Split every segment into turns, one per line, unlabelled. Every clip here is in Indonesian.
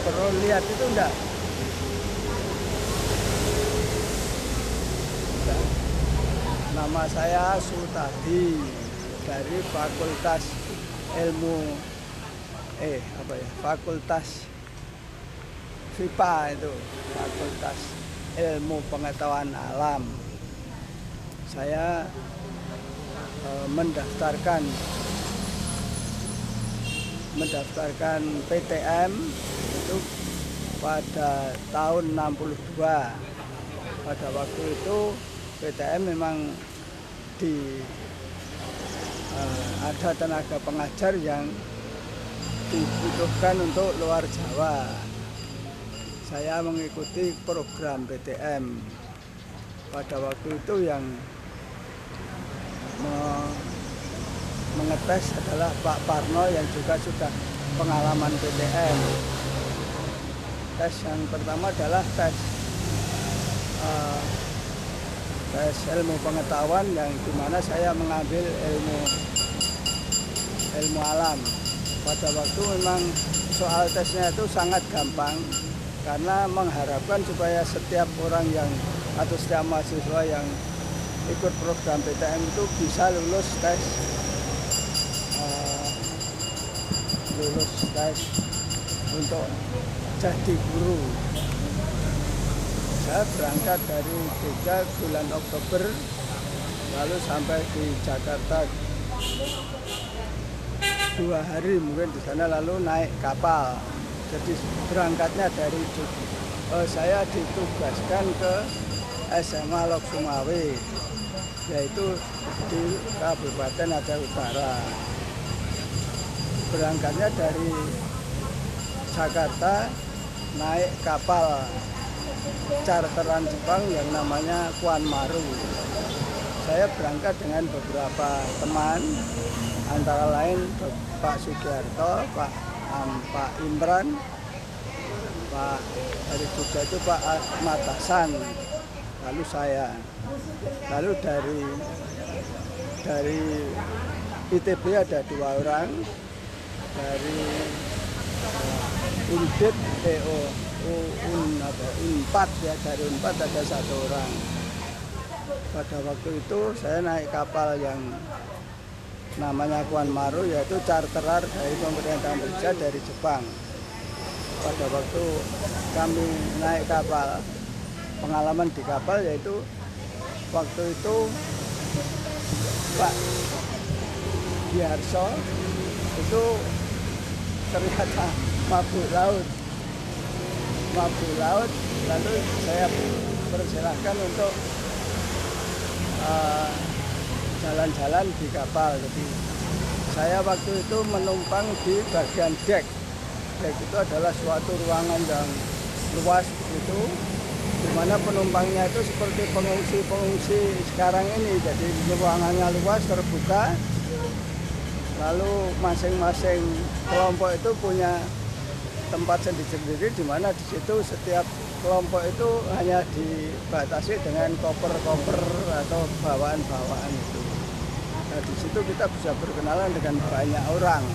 perlu lihat itu enggak? Nama saya Sutadi dari Fakultas Ilmu Fakultas FIPA itu, Fakultas Ilmu Pengetahuan Alam. Saya mendaftarkan PTM itu pada tahun 62. Pada waktu itu PTM memang ada tenaga pengajar yang dibutuhkan untuk luar Jawa. Saya mengikuti program PTM. Pada waktu itu yang mengetes adalah Pak Parno yang juga sudah pengalaman PTM. Tes yang pertama adalah tes ilmu pengetahuan yang dimana saya mengambil ilmu alam. Pada waktu memang soal tesnya itu sangat gampang karena mengharapkan supaya setiap orang yang atau setiap mahasiswa yang ikut program PTM itu bisa lulus tes untuk jadi guru. Saya berangkat dari Jogja bulan Oktober, lalu sampai di Jakarta 2 hari mungkin di sana, lalu naik kapal. Jadi berangkatnya dari Jogja. Saya ditugaskan ke SMA Lok Sumawe, yaitu di Kabupaten Aceh Utara. Berangkatnya dari Jakarta naik kapal charteran Jepang yang namanya Kuan Maru. Saya berangkat dengan beberapa teman, antara lain Pak Sugiarto, Pak Imran, Pak dari Jogja itu Pak Ahmad Hasan, lalu saya. Lalu dari ITB ada 2 orang, dari Undip Unpad ya, dari Unpad ada 1 orang. Pada waktu itu saya naik kapal yang namanya Kuan Maru, yaitu charterer dari pemerintahan Indonesia dari Jepang. Pada waktu kami naik kapal, pengalaman di kapal yaitu waktu itu Pak Biarso itu ternyata mabuk laut, lalu saya persilahkan untuk jalan-jalan di kapal. Jadi saya waktu itu menumpang di bagian dek. Dek itu adalah suatu ruangan yang luas begitu, di mana penumpangnya itu seperti pengungsi sekarang ini. Jadi ruangannya luas, terbuka, lalu masing-masing kelompok itu punya tempat sendiri-sendiri, di mana di situ setiap kelompok itu hanya dibatasi dengan koper-koper atau bawaan-bawaan itu. Nah, di situ kita bisa berkenalan dengan banyak orang.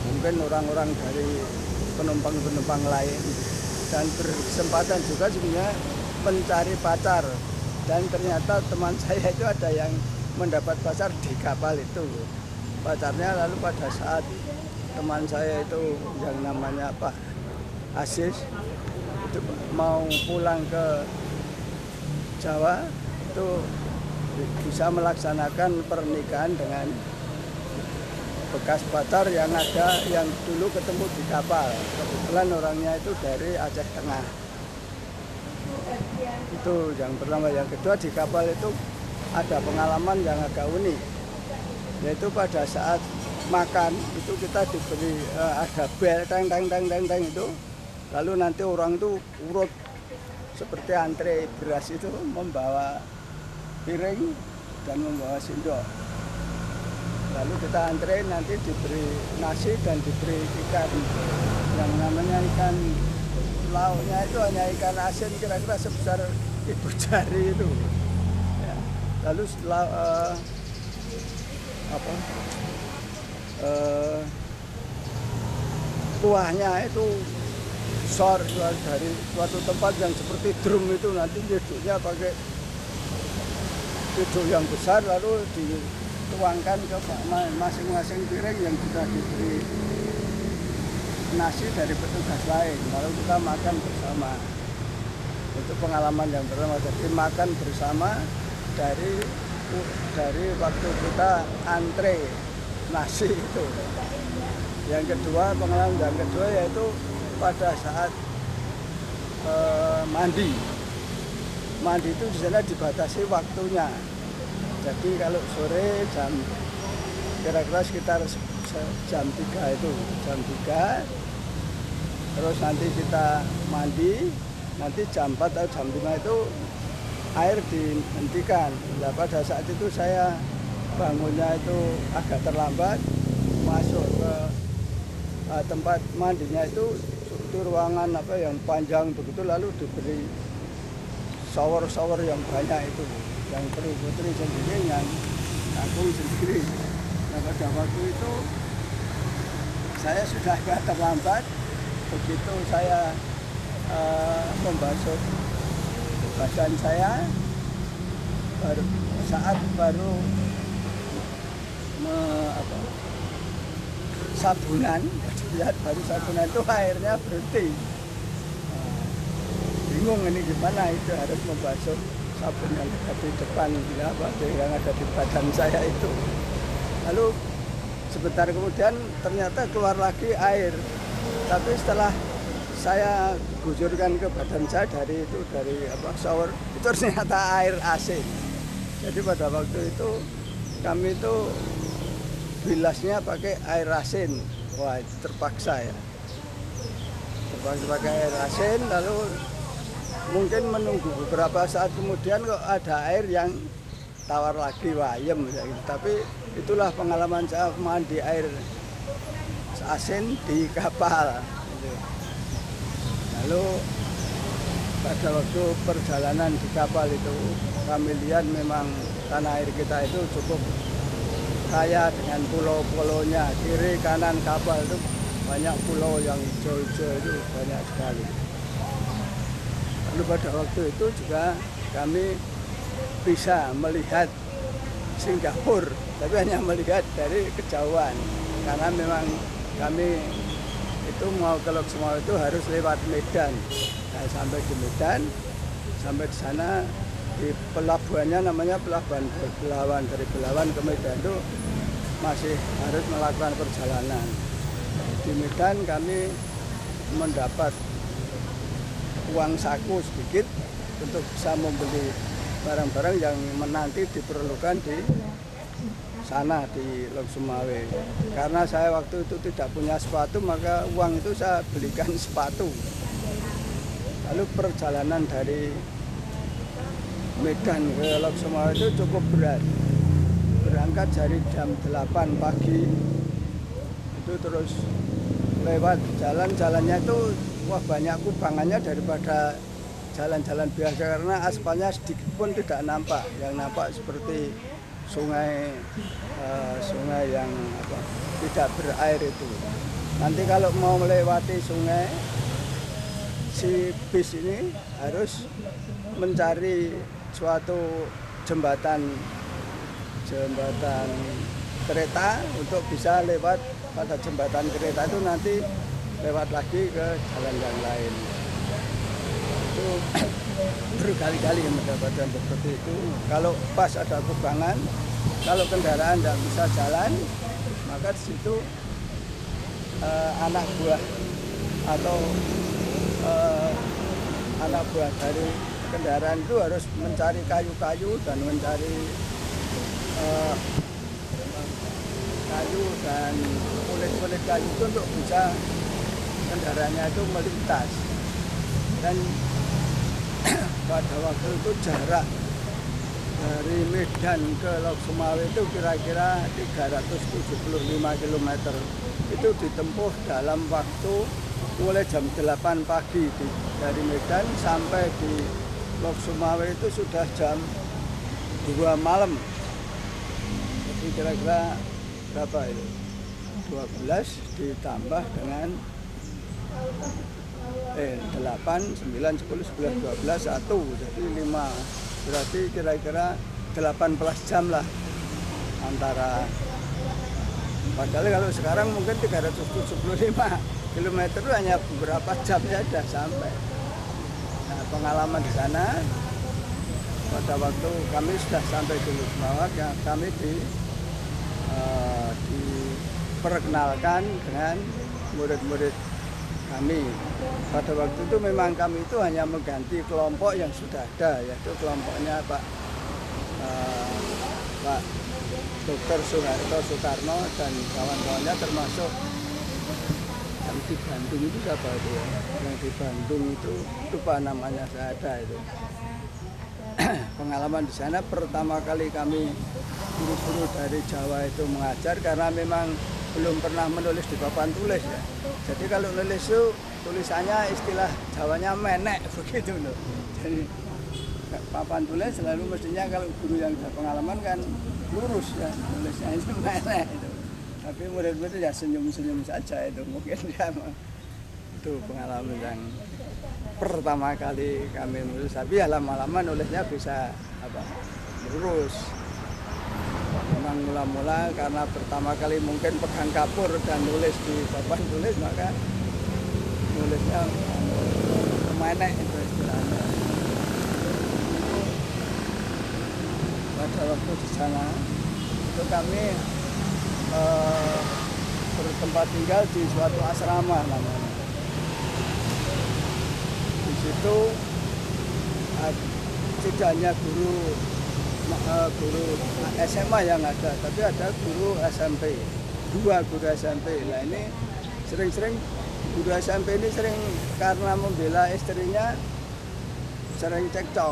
Mungkin orang-orang dari penumpang-penumpang lain, dan berkesempatan juga sebenarnya mencari pacar. Dan ternyata teman saya itu ada yang mendapat pacar di kapal itu. Pacarnya lalu pada saat teman saya itu yang namanya Pak Asis itu mau pulang ke Jawa, itu bisa melaksanakan pernikahan dengan bekas pacar yang dulu ketemu di kapal. Kebetulan orangnya itu dari Aceh Tengah. Itu yang pertama. Yang kedua, di kapal itu ada pengalaman yang agak unik, yaitu pada saat makan itu kita diberi ada bel teng itu, lalu nanti orang itu urut seperti antre beras itu, membawa piring dan membawa sendok, lalu kita antre, nanti diberi nasi dan diberi ikan yang namanya ikan lauknya itu hanya ikan asin kira-kira sebesar ibu jari itu ya. Lalu setelah kuahnya itu besar dari suatu tempat yang seperti drum itu, nanti nyeduknya pakai cucuk yang besar lalu dituangkan ke masing-masing piring yang sudah diberi nasi dari petugas lain, lalu kita makan bersama. Itu pengalaman yang pertama, jadi makan bersama dari waktu kita antre nasi itu. Yang kedua, pengalaman yang kedua yaitu pada saat mandi itu di sana dibatasi waktunya. Jadi kalau sore kira-kira sekitar jam 3 itu, jam 3, terus nanti kita mandi, nanti jam 4 atau jam 5 itu air dihentikan. Nah, pada saat itu saya bangunnya itu agak terlambat, masuk ke tempat mandinya itu ruangan yang panjang begitu, lalu diberi shower yang banyak itu, yang putri sendiri, yang aku sendiri. Nah, pada waktu itu saya sudah agak terlambat, begitu saya membasuh badan saya, baru sabunan, lihat baru sabunan itu airnya berhenti. Bingung ini gimana, itu harus membasuh sabun yang ada di depan, yang ada di badan saya itu. Lalu sebentar kemudian ternyata keluar lagi air, tapi setelah saya gujurkan ke badan saya dari shower, itu ternyata air asin. Jadi pada waktu itu kami itu bilasnya pakai air asin. Wah, itu terpaksa ya. Terpaksa pakai air asin, lalu mungkin menunggu beberapa saat kemudian kok ada air yang tawar lagi, wayem gitu. Tapi itulah pengalaman saya mandi air asin di kapal. Gitu. Lalu pada waktu perjalanan di kapal itu kami lihat memang tanah air kita itu cukup kaya dengan pulau-pulaunya. Kiri kanan kapal itu banyak pulau yang hijau-hijau, itu banyak sekali. Lalu pada waktu itu juga kami bisa melihat Singapura, tapi hanya melihat dari kejauhan, karena memang kami itu mau ke Lok Sumawe itu harus lewat Medan. Nah, sampai di Medan, sampai di sana di pelabuhannya namanya pelabuhan Belawan. Dari Belawan ke Medan itu masih harus melakukan perjalanan. Di Medan kami mendapat uang saku sedikit untuk bisa membeli barang-barang yang menanti diperlukan di sana di Lok Sumawe. Karena saya waktu itu tidak punya sepatu, maka uang itu saya belikan sepatu. Lalu perjalanan dari Medan ke Lok Sumawe itu cukup berat. Berangkat dari jam 8 pagi, itu terus lewat jalan-jalannya itu wah banyak kubangannya daripada jalan-jalan biasa, karena aspalnya sedikit pun tidak nampak. Yang nampak seperti sungai yang tidak berair itu. Nanti kalau mau melewati sungai, si bis ini harus mencari suatu jembatan kereta untuk bisa lewat. Pada jembatan kereta itu nanti lewat lagi ke jalan yang lain. Itu berkali-kali mendapatkan seperti itu. Kalau pas ada kubangan, kalau kendaraan tidak bisa jalan, maka di situ anak buah atau anak buah dari kendaraan itu harus mencari kayu-kayu dan mencari kayu dan kulit-kulit kayu itu untuk bisa kendaraannya itu melintas. Dan pada waktu itu jarak dari Medan ke Lok Sumawe itu kira-kira 375 km. Itu ditempuh dalam waktu mulai jam 8 pagi dari Medan sampai di Lok Sumawe itu sudah jam 2 malam. Jadi kira-kira berapa itu? 12 ditambah dengan 8, 9, 10, 11, 12, 1, jadi 5. Berarti kira-kira 18 jam lah antara. Padahal kalau sekarang mungkin 375 km itu hanya beberapa jam saja sampai. Nah, pengalaman di sana pada waktu kami sudah sampai dulu bahwa kami diperkenalkan dengan murid-murid kami. Pada waktu itu memang kami itu hanya mengganti kelompok yang sudah ada, yaitu kelompoknya Pak Dr. Soekarno dan kawan-kawannya, termasuk yang di Bandung itu siapa itu ya? Yang di Bandung itu lupa namanya, saya ada itu. Pengalaman di sana pertama kali kami guru-guru dari Jawa itu mengajar, karena memang belum pernah menulis di papan tulis ya. Jadi kalau nulis itu tulisannya istilah Jawanya menek begitu loh. Jadi papan tulis selalu mestinya kalau guru yang sudah pengalaman kan lurus ya, tulisnya itu menek itu. Tapi murid-murid ya senyum-senyum saja itu, mungkin ya itu pengalaman yang pertama kali kami menulis. Tapi ya lama-lama nulisnya bisa lurus. Memang mula-mula karena pertama kali mungkin pegang kapur dan nulis di papan tulis, maka nulisnya menek itu istilahnya. Pada waktu di sana itu kami bertempat tinggal di suatu asrama namanya. Di situ tidak hanya guru SMA yang ada, tapi ada guru SMP, 2 guru SMP. Nah ini sering-sering guru SMP ini sering karena membela istrinya sering cekcok.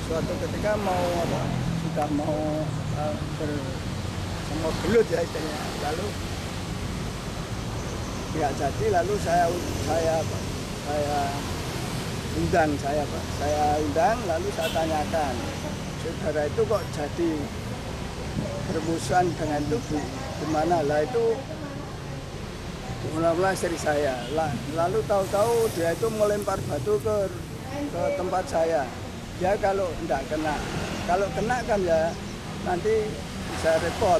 Suatu ketika sudah mau sama gelut ya istrinya, lalu tidak jadi, lalu saya undang, lalu saya tanyakan, saudara itu kok jadi bermusuhan dengan itu gimana? Lah itu mula-mula istri saya, lalu tahu-tahu dia itu melempar batu ke tempat saya. Dia kalau enggak kena, kalau kena kan ya nanti bisa repot.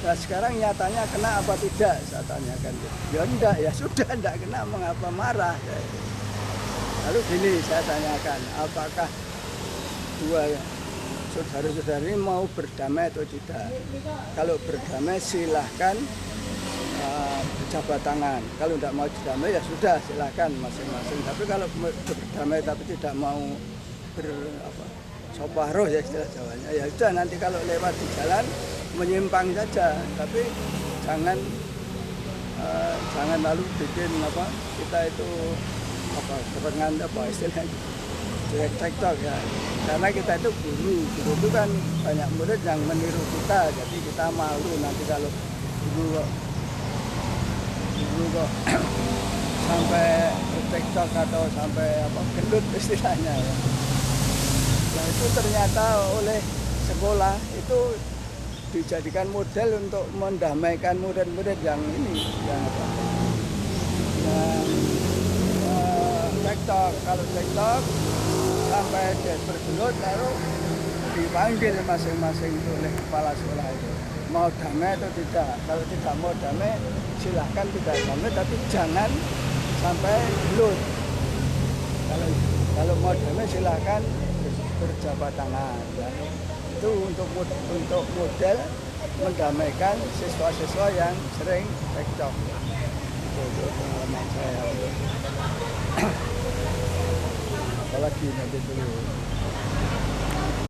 Nah sekarang nyatanya kena apa tidak? Saya tanyakan. Ya enggak, ya sudah enggak kena, mengapa marah? Lalu gini saya tanyakan, apakah dua saudara-saudari mau berdamai atau tidak? Kalau berdamai silahkan berjabat tangan. Kalau tidak mau berdamai ya sudah silahkan masing-masing. Tapi kalau berdamai tapi tidak mau soparoh ya istilah Jawanya, ya sudah nanti kalau lewat di jalan menyimpang saja. Tapi jangan lalu bikin kita itu kerengan istilahnya cekcok ya, karena kita itu guru itu kan banyak murid yang meniru kita, jadi kita malu nanti kalau guru kok sampai cekcok atau sampai gendut istilahnya ya. Nah itu ternyata oleh sekolah itu dijadikan model untuk mendamaikan murid-murid yang ini yang cekcok. Kalau cekcok sampai dia bergelut, lalu dipanggil masing-masing oleh kepala sekolah itu mau damai atau tidak. Kalau tidak mau damai silahkan tidak damai, tapi jangan sampai gelut. Kalau mau damai silahkan berjabat tangan. Dan itu untuk model mendamaikan siswa-siswa yang sering cekcok. Itu pengalaman saya. Apalagi nanti dulu.